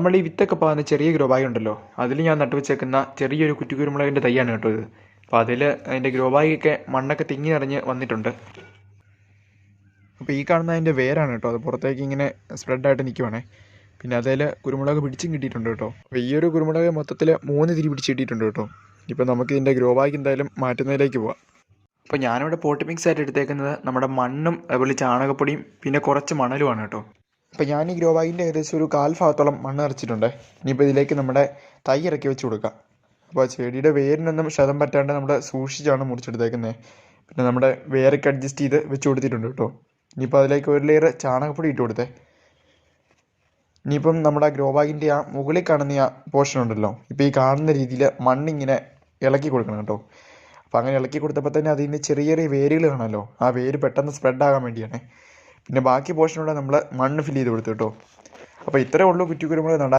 നമ്മൾ ഈ വിത്തൊക്കെ പാകുന്ന ചെറിയ ഗ്രോ ബാഗ് ഉണ്ടല്ലോ, അതിൽ ഞാൻ നട്ടുവെച്ചേക്കുന്ന ചെറിയൊരു കുറ്റിക്കുരുമുളകിൻ്റെ തൈയാണ് കേട്ടോ ഇത്. അപ്പോൾ അതിൻ്റെ ഗ്രോ ബാഗൊക്കെ മണ്ണൊക്കെ തിങ്ങി നിറഞ്ഞ് വന്നിട്ടുണ്ട്. അപ്പോൾ ഈ കാണുന്ന അതിൻ്റെ വേരാണ് കേട്ടോ, അത് പുറത്തേക്ക് ഇങ്ങനെ സ്പ്രെഡായിട്ട് നിൽക്കുവാണേ. പിന്നെ അതിൽ കുരുമുളക് പിടിച്ചും കിട്ടിയിട്ടുണ്ട് കേട്ടോ. അപ്പോൾ ഈ ഒരു കുരുമുളക് മൊത്തത്തിൽ 3 തിരി പിടിച്ച് കിട്ടിയിട്ടുണ്ട് കേട്ടോ. ഇപ്പോൾ നമുക്ക് ഇതിൻ്റെ ഗ്രോ ബാഗ് എന്തായാലും മാറ്റുന്നതിലേക്ക് പോവാം. അപ്പോൾ ഞാനിവിടെ പോട്ട് മിക്സ് ആയിട്ട് എടുത്തേക്കുന്നത് നമ്മുടെ മണ്ണും അതുപോലെ ചാണകപ്പൊടിയും പിന്നെ കുറച്ച് മണലുമാണ് കേട്ടോ. അപ്പോൾ ഞാൻ ഈ ഗ്രോ ബാഗിൻ്റെ ഏകദേശം ഒരു 1/4 ഭാഗത്തോളം മണ്ണ് നിറച്ചിട്ടുണ്ട്. ഇനിയിപ്പോൾ ഇതിലേക്ക് നമ്മുടെ തൈ ഇറക്കി വെച്ച് കൊടുക്കാം. അപ്പോൾ ചെടിയുടെ വേരിനൊന്നും ക്ഷതം പറ്റാണ്ട് നമ്മൾ സൂക്ഷിച്ചാണ് മുറിച്ചെടുത്തേക്കുന്നത്. പിന്നെ നമ്മുടെ വേരൊക്കെ അഡ്ജസ്റ്റ് ചെയ്ത് വെച്ച് കൊടുത്തിട്ടുണ്ട് കേട്ടോ. ഇനിയിപ്പോൾ അതിലേക്ക് ഒരു ലെയർ ചാണകപ്പൊടി ഇട്ട് കൊടുത്തേ. ഇനിയിപ്പം നമ്മുടെ ഗ്രോ ബാഗിൻ്റെ ആ മുകളിൽ കാണുന്ന ആ പോർഷൻ ഉണ്ടല്ലോ, ഇപ്പോൾ ഈ കാണുന്ന രീതിയിൽ മണ്ണിങ്ങനെ ഇളക്കി കൊടുക്കണം കേട്ടോ. അപ്പോൾ അങ്ങനെ ഇളക്കി കൊടുത്തപ്പോൾ തന്നെ അതിന് ചെറിയ ചെറിയ വേരുകൾ കാണാമല്ലോ, ആ വേര് പെട്ടെന്ന് സ്പ്രെഡാകാൻ വേണ്ടിയാണ്. പിന്നെ ബാക്കി പോർഷനോടെ നമ്മൾ മണ്ണ് ഫില്ല് ചെയ്ത് കൊടുത്തു കേട്ടോ. അപ്പോൾ ഇത്രയേ ഉള്ളൂ കുറ്റിക്കുരുമുളക് നടാൻ.